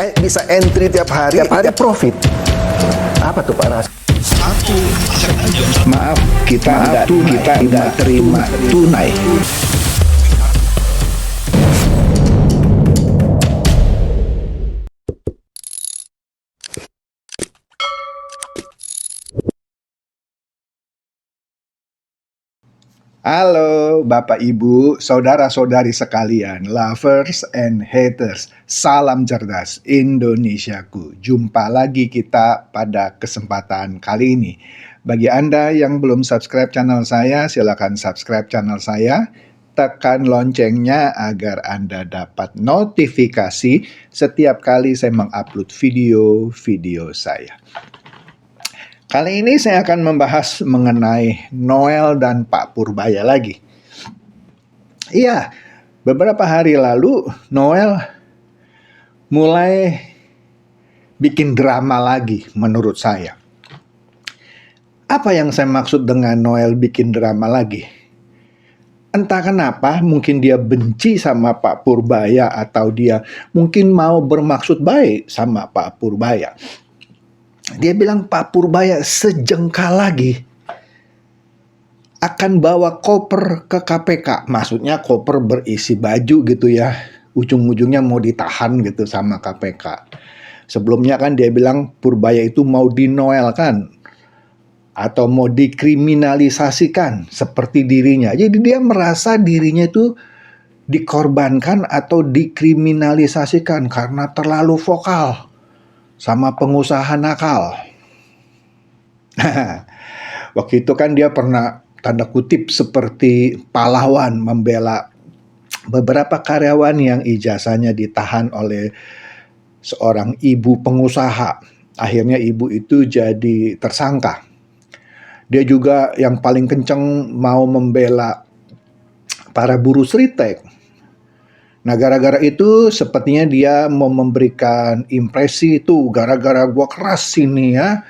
Bisa entry tiap hari profit. Apa tuh Pak Ras? Maaf, kita nggak terima tunai. Halo Bapak Ibu, saudara-saudari sekalian, lovers and haters, salam cerdas Indonesiaku. Jumpa lagi kita pada kesempatan kali ini. Bagi Anda yang belum subscribe channel saya, silakan subscribe channel saya. Tekan loncengnya agar Anda dapat notifikasi setiap kali saya mengupload video-video saya. Kali ini saya akan membahas mengenai Noel dan Pak Purbaya lagi. Iya, beberapa hari lalu Noel mulai bikin drama lagi menurut saya. Apa yang saya maksud dengan Noel bikin drama lagi? Entah kenapa, mungkin dia benci sama Pak Purbaya atau dia mungkin mau bermaksud baik sama Pak Purbaya. Dia bilang Pak Purbaya sejengkal lagi akan bawa koper ke KPK. Maksudnya koper berisi baju gitu ya. Ujung-ujungnya mau ditahan gitu sama KPK. Sebelumnya kan dia bilang Purbaya itu mau dinoelkan atau mau dikriminalisasikan seperti dirinya. Jadi dia merasa dirinya itu dikorbankan atau dikriminalisasikan karena terlalu vokal sama pengusaha nakal. Waktu itu kan dia pernah tanda kutip seperti pahlawan membela beberapa karyawan yang ijazahnya ditahan oleh seorang ibu pengusaha. Akhirnya ibu itu jadi tersangka. Dia juga yang paling kenceng mau membela para buruh seritek. Nah, gara-gara itu sepertinya dia mau memberikan impresi itu gara-gara gua keras sini ya.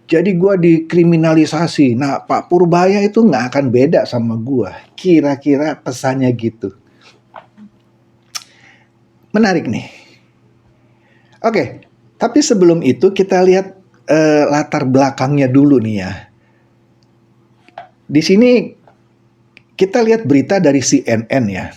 Jadi gua dikriminalisasi. Nah, Pak Purbaya itu nggak akan beda sama gua. Kira-kira pesannya gitu. Menarik nih. Oke, tapi sebelum itu kita lihat latar belakangnya dulu nih ya. Di sini kita lihat berita dari CNN ya.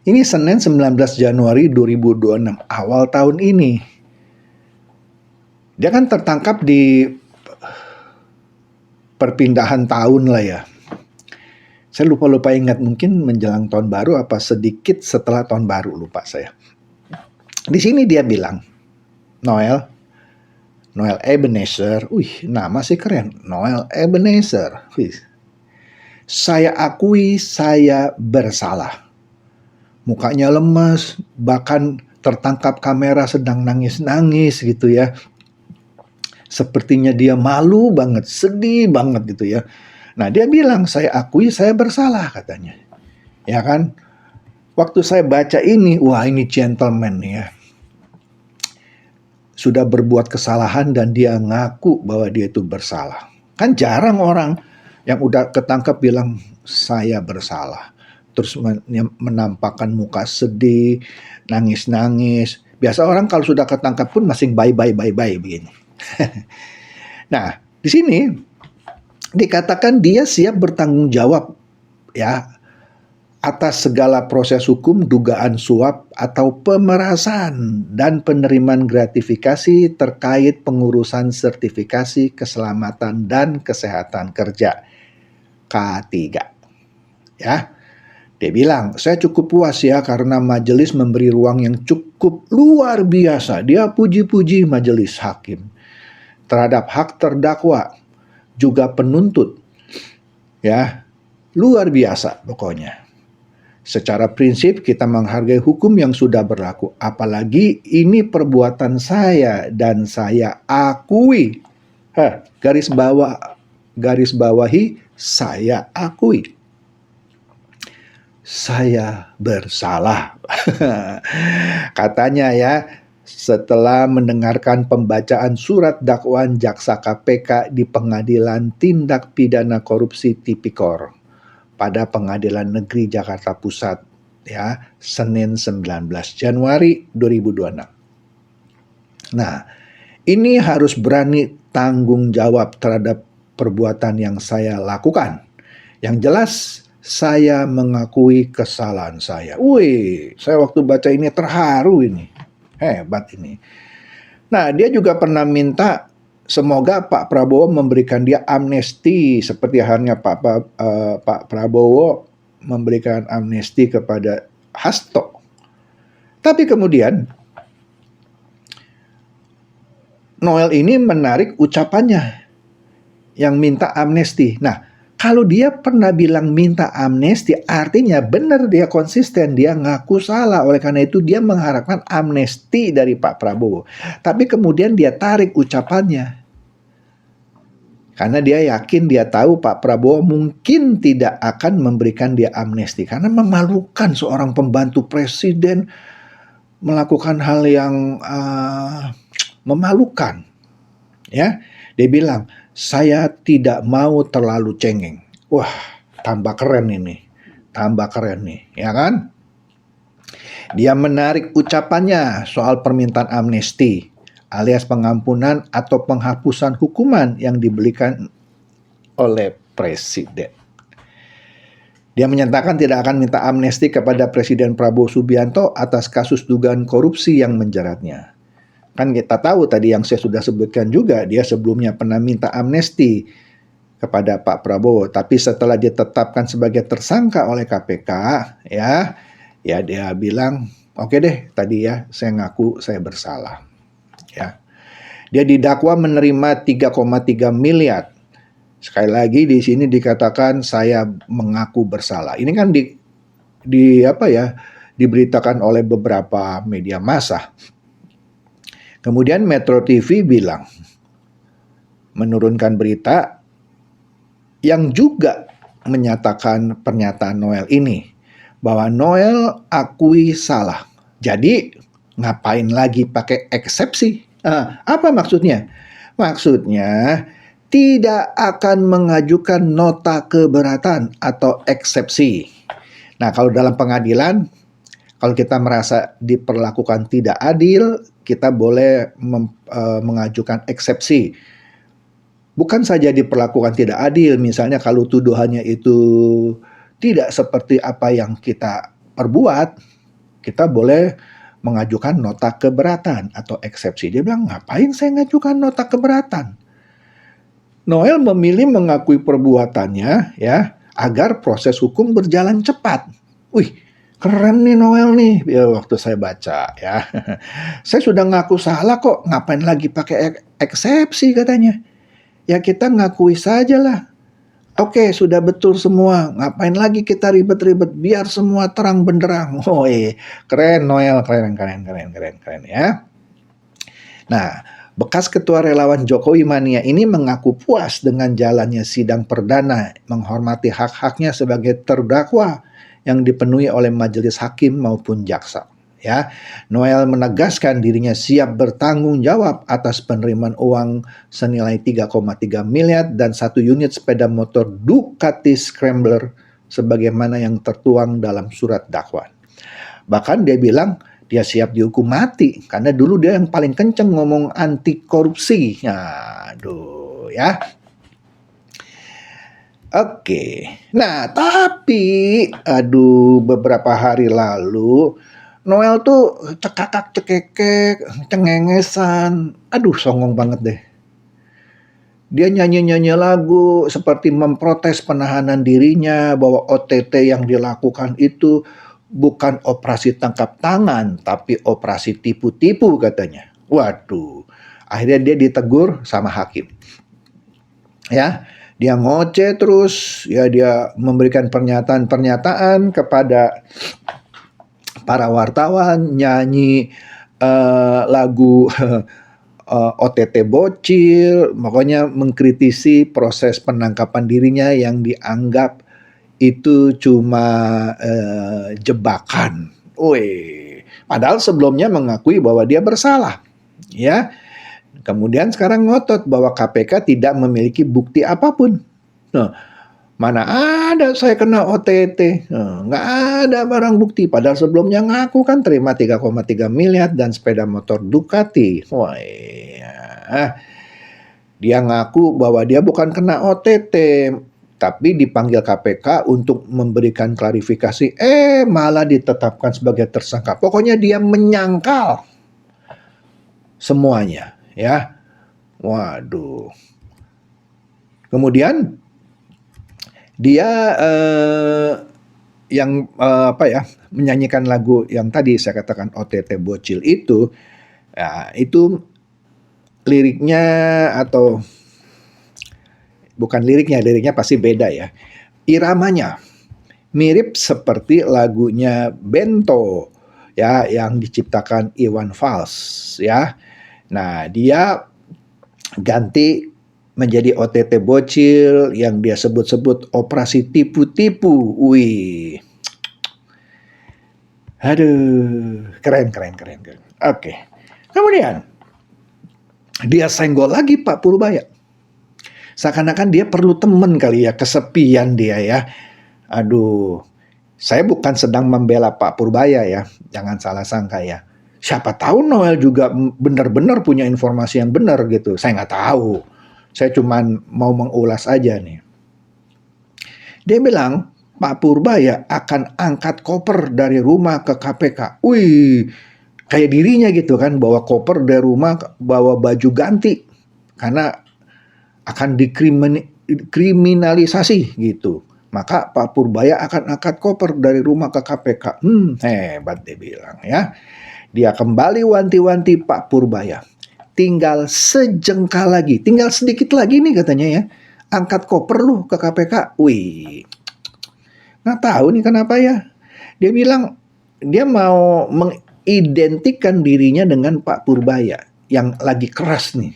Ini Senin 19 Januari 2026, awal tahun ini. Dia kan tertangkap di perpindahan tahun lah ya. Saya lupa ingat, mungkin menjelang tahun baru apa sedikit setelah tahun baru, lupa saya. Di sini dia bilang, Noel Ebenezer, nama sih keren, Noel Ebenezer. Saya akui saya bersalah. Mukanya lemas, bahkan tertangkap kamera sedang nangis-nangis gitu ya. Sepertinya dia malu banget, sedih banget gitu ya. Nah, dia bilang, saya akui saya bersalah katanya. Ya kan? Waktu saya baca ini, wah ini gentleman ya. Sudah berbuat kesalahan dan dia ngaku bahwa dia itu bersalah. Kan jarang orang yang udah ketangkap bilang, saya bersalah. Terus menampakkan muka sedih, nangis-nangis. Biasa orang kalau sudah ketangkap pun masih bye begini. Nah, di sini dikatakan dia siap bertanggung jawab ya atas segala proses hukum, dugaan suap atau pemerasan dan penerimaan gratifikasi terkait pengurusan sertifikasi keselamatan dan kesehatan kerja K3. Ya. Dia bilang, saya cukup puas ya karena majelis memberi ruang yang cukup luar biasa. Dia puji-puji majelis hakim terhadap hak terdakwa, juga penuntut. Ya, luar biasa pokoknya. Secara prinsip kita menghargai hukum yang sudah berlaku. Apalagi ini perbuatan saya dan saya akui. Garis bawahi, saya akui. Saya bersalah. Katanya ya, setelah mendengarkan pembacaan surat dakwaan jaksa KPK di Pengadilan Tindak Pidana Korupsi Tipikor pada Pengadilan Negeri Jakarta Pusat ya, Senin 19 Januari 2026. Nah, ini harus berani tanggung jawab terhadap perbuatan yang saya lakukan. Yang jelas, saya mengakui kesalahan saya. Wih, saya waktu baca ini terharu ini. Hebat ini. Nah, dia juga pernah minta semoga Pak Prabowo memberikan dia amnesti seperti halnya Pak Prabowo memberikan amnesti kepada Hasto. Tapi kemudian Noel ini menarik ucapannya yang minta amnesti. Nah, kalau dia pernah bilang minta amnesti, artinya benar dia konsisten, dia ngaku salah. Oleh karena itu dia mengharapkan amnesti dari Pak Prabowo. Tapi kemudian dia tarik ucapannya. Karena dia yakin, dia tahu Pak Prabowo mungkin tidak akan memberikan dia amnesti. Karena memalukan seorang pembantu presiden melakukan hal yang memalukan. Ya, dia bilang, saya tidak mau terlalu cengeng. Wah, tambah keren ini. Tambah keren nih, ya kan? Dia menarik ucapannya soal permintaan amnesti alias pengampunan atau penghapusan hukuman yang diberikan oleh presiden. Dia menyatakan tidak akan minta amnesti kepada Presiden Prabowo Subianto atas kasus dugaan korupsi yang menjeratnya. Kan kita tahu tadi yang saya sudah sebutkan juga, dia sebelumnya pernah minta amnesti kepada Pak Prabowo, tapi setelah ditetapkan sebagai tersangka oleh KPK, ya dia bilang, oke deh, tadi ya saya ngaku saya bersalah. Ya. Dia didakwa menerima 3,3 miliar. Sekali lagi di sini dikatakan saya mengaku bersalah. Ini kan diberitakan oleh beberapa media massa. Kemudian Metro TV bilang, menurunkan berita yang juga menyatakan pernyataan Noel ini, bahwa Noel akui salah. Jadi ngapain lagi pakai eksepsi? Apa maksudnya? Maksudnya tidak akan mengajukan nota keberatan atau eksepsi. Nah, kalau dalam pengadilan, kalau kita merasa diperlakukan tidak adil, kita boleh mengajukan eksepsi. Bukan saja diperlakukan tidak adil, misalnya kalau tuduhannya itu tidak seperti apa yang kita perbuat, kita boleh mengajukan nota keberatan atau eksepsi. Dia bilang, ngapain saya ngajukan nota keberatan? Noel memilih mengakui perbuatannya ya agar proses hukum berjalan cepat. Wih, keren nih Noel nih, ya, waktu saya baca ya. Saya sudah ngaku salah kok, ngapain lagi pakai eksepsi katanya. Ya kita ngakui saja lah. Oke, sudah betul semua. Ngapain lagi kita ribet-ribet, biar semua terang benderang. Oh keren Noel, keren ya. Nah, bekas ketua relawan Jokowi Mania ini mengaku puas dengan jalannya sidang perdana, menghormati hak-haknya sebagai terdakwa yang dipenuhi oleh majelis hakim maupun jaksa. Ya, Noel menegaskan dirinya siap bertanggung jawab atas penerimaan uang senilai 3,3 miliar dan 1 unit sepeda motor Ducati Scrambler sebagaimana yang tertuang dalam surat dakwaan. Bahkan dia bilang dia siap dihukum mati karena dulu dia yang paling kenceng ngomong anti korupsi. Aduh ya. Oke. Nah, tapi beberapa hari lalu Noel tuh cekakak-cekekek, cengengesan. Aduh, songong banget deh. Dia nyanyi-nyanyi lagu seperti memprotes penahanan dirinya bahwa OTT yang dilakukan itu bukan operasi tangkap tangan, tapi operasi tipu-tipu katanya. Waduh, akhirnya dia ditegur sama hakim. Ya, dia ngoceh terus, ya dia memberikan pernyataan-pernyataan kepada para wartawan, nyanyi lagu OTT bocil, pokoknya mengkritisi proses penangkapan dirinya yang dianggap itu cuma jebakan. Padahal sebelumnya mengakui bahwa dia bersalah. Ya, kemudian sekarang ngotot bahwa KPK tidak memiliki bukti apapun. Nah, Mana ada saya kena OTT, nggak ada barang bukti. Padahal sebelumnya ngaku kan terima 3,3 miliar dan sepeda motor Ducati. Wah, iya. Dia ngaku bahwa dia bukan kena OTT, tapi dipanggil KPK untuk memberikan klarifikasi. Malah ditetapkan sebagai tersangka. Pokoknya dia menyangkal semuanya, ya. Waduh. Kemudian dia menyanyikan lagu yang tadi saya katakan OTT Bocil itu, ya, itu liriknya atau bukan liriknya pasti beda ya. Iramanya mirip seperti lagunya Bento ya yang diciptakan Iwan Fals ya. Nah, dia ganti menjadi OTT Bocil yang dia sebut-sebut operasi tipu-tipu. Wih. Aduh, keren. Oke. Kemudian dia senggol lagi Pak Purbaya. Seakan-akan dia perlu teman kali ya, kesepian dia ya. Aduh, saya bukan sedang membela Pak Purbaya ya, jangan salah sangka ya. Siapa tahu Noel juga benar-benar punya informasi yang benar gitu, saya nggak tahu. Saya cuman mau mengulas aja nih. Dia bilang, Pak Purbaya akan angkat koper dari rumah ke KPK. Wih, kayak dirinya gitu kan, bawa koper dari rumah, bawa baju ganti. Karena akan dikriminalisasi gitu. Maka Pak Purbaya akan angkat koper dari rumah ke KPK. Hebat dia bilang ya. Dia kembali wanti-wanti Pak Purbaya. Tinggal sejengkal lagi, tinggal sedikit lagi nih katanya ya. Angkat koper lu ke KPK. Wih, nggak tahu nih kenapa ya. Dia bilang dia mau mengidentikan dirinya dengan Pak Purbaya yang lagi keras nih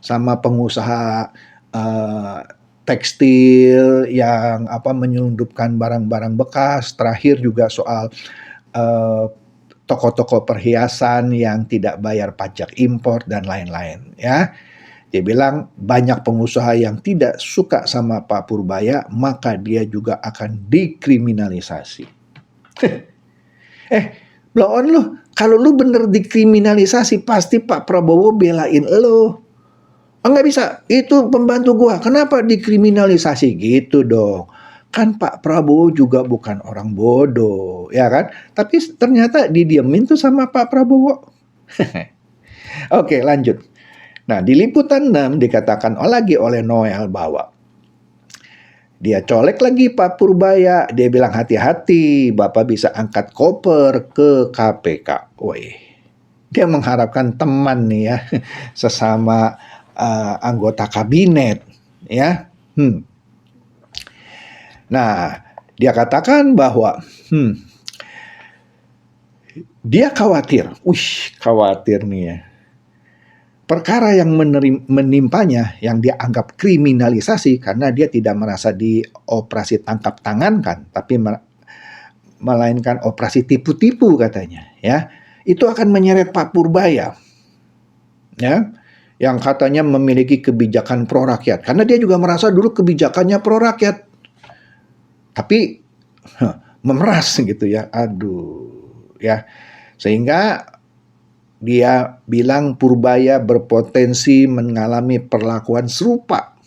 sama pengusaha tekstil yang menyelundupkan barang-barang bekas. Terakhir juga soal toko-toko perhiasan yang tidak bayar pajak impor dan lain-lain ya. Dia bilang banyak pengusaha yang tidak suka sama Pak Purbaya, maka dia juga akan dikriminalisasi. Blow on lu, kalau lu bener dikriminalisasi pasti Pak Prabowo belain lu. Nggak bisa, itu pembantu gua, kenapa dikriminalisasi gitu dong. Kan Pak Prabowo juga bukan orang bodoh, ya kan? Tapi ternyata didiemin tuh sama Pak Prabowo. Oke, lanjut. Nah, di Liputan 6 dikatakan lagi oleh Noel bahwa dia colek lagi Pak Purbaya. Dia bilang hati-hati, Bapak bisa angkat koper ke KPK. Woi, dia mengharapkan teman nih ya, sesama anggota kabinet, ya. Nah, dia katakan bahwa dia khawatir. Khawatir nih ya. Perkara yang menimpanya yang dia anggap kriminalisasi karena dia tidak merasa di operasi tangkap tangan kan, tapi melainkan operasi tipu-tipu katanya, ya. Itu akan menyeret Pak Purbaya. Ya. Yang katanya memiliki kebijakan pro rakyat. Karena dia juga merasa dulu kebijakannya pro rakyat. Tapi memeras gitu ya. Aduh, ya. Sehingga dia bilang Purbaya berpotensi mengalami perlakuan serupa.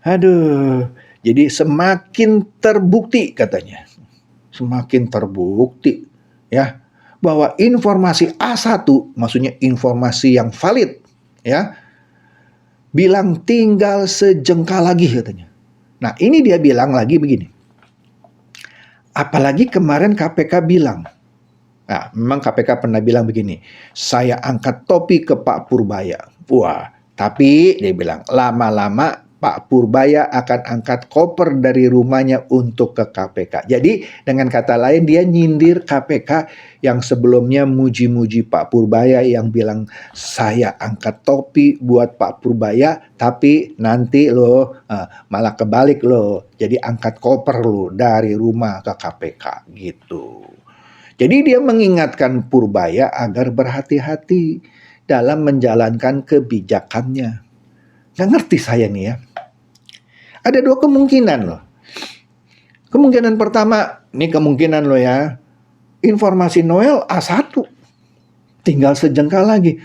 Aduh, jadi semakin terbukti katanya. Semakin terbukti ya bahwa informasi A1, maksudnya informasi yang valid ya, bilang tinggal sejengkal lagi katanya. Nah, ini dia bilang lagi begini. Apalagi kemarin KPK bilang, nah, memang KPK pernah bilang begini, saya angkat topi ke Pak Purbaya. Wah, tapi dia bilang lama-lama Pak Purbaya akan angkat koper dari rumahnya untuk ke KPK. Jadi dengan kata lain dia nyindir KPK yang sebelumnya muji-muji Pak Purbaya yang bilang saya angkat topi buat Pak Purbaya tapi nanti malah kebalik jadi angkat koper dari rumah ke KPK gitu. Jadi dia mengingatkan Purbaya agar berhati-hati dalam menjalankan kebijakannya. Nggak ngerti saya nih ya. Ada dua kemungkinan loh. Kemungkinan pertama, ini kemungkinan loh ya, informasi Noel A1, tinggal sejengkal lagi.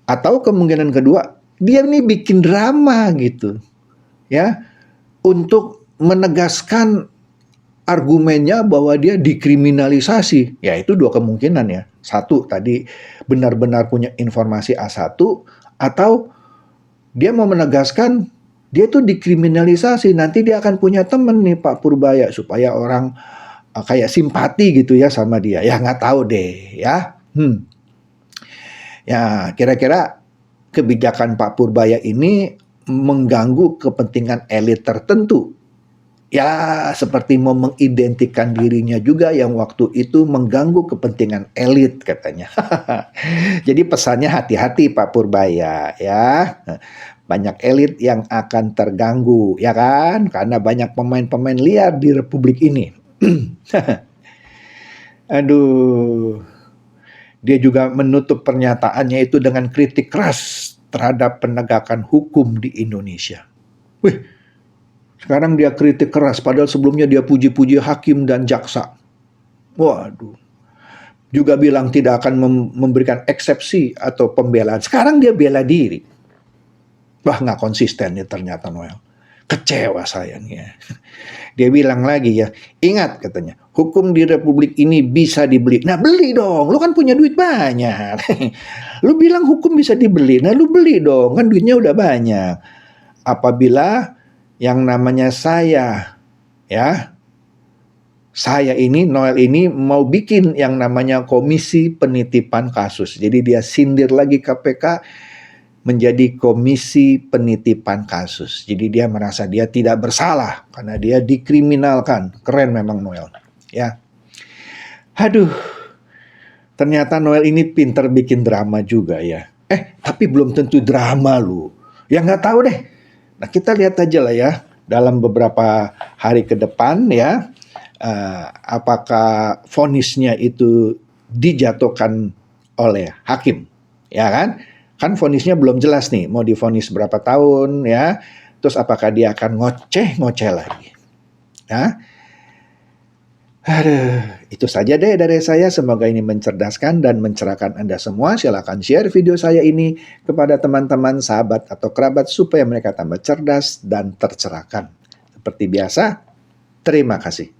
Atau kemungkinan kedua, dia ini bikin drama gitu, ya, untuk menegaskan argumennya bahwa dia dikriminalisasi. Ya itu dua kemungkinan ya. Satu tadi benar-benar punya informasi A1, atau dia mau menegaskan dia tuh dikriminalisasi, nanti dia akan punya temen nih Pak Purbaya supaya orang kayak simpati gitu ya sama dia. Ya nggak tahu deh ya. Ya kira-kira kebijakan Pak Purbaya ini mengganggu kepentingan elit tertentu. Ya seperti mau mengidentikan dirinya juga yang waktu itu mengganggu kepentingan elit katanya. Jadi pesannya hati-hati Pak Purbaya ya. Banyak elit yang akan terganggu, ya kan? Karena banyak pemain-pemain liar di republik ini. Aduh. Dia juga menutup pernyataannya itu dengan kritik keras terhadap penegakan hukum di Indonesia. Wih, sekarang dia kritik keras, padahal sebelumnya dia puji-puji hakim dan jaksa. Waduh. Juga bilang tidak akan memberikan eksepsi atau pembelaan. Sekarang dia bela diri. Wah, nggak konsisten nih ternyata Noel. Kecewa saya nih ya. Dia bilang lagi ya, ingat katanya, hukum di republik ini bisa dibeli. Nah beli dong, lu kan punya duit banyak. Lu bilang hukum bisa dibeli, nah lu beli dong, kan duitnya udah banyak. Apabila yang namanya saya, ya, saya ini, Noel ini mau bikin yang namanya komisi penitipan kasus. Jadi dia sindir lagi KPK, menjadi komisi penitipan kasus. Jadi dia merasa dia tidak bersalah karena dia dikriminalkan. Keren memang Noel. Ya. Aduh. Ternyata Noel ini pintar bikin drama juga ya. Tapi belum tentu drama lu. Ya nggak tahu deh. Nah kita lihat aja lah ya. Dalam beberapa hari ke depan ya. Apakah vonisnya itu dijatuhkan oleh hakim. Ya kan? Kan vonisnya belum jelas nih, mau divonis berapa tahun ya. Terus apakah dia akan ngoceh lagi. Ya. Aduh, itu saja deh dari saya. Semoga ini mencerdaskan dan mencerahkan Anda semua. Silakan share video saya ini kepada teman-teman, sahabat atau kerabat supaya mereka tambah cerdas dan tercerahkan. Seperti biasa, terima kasih.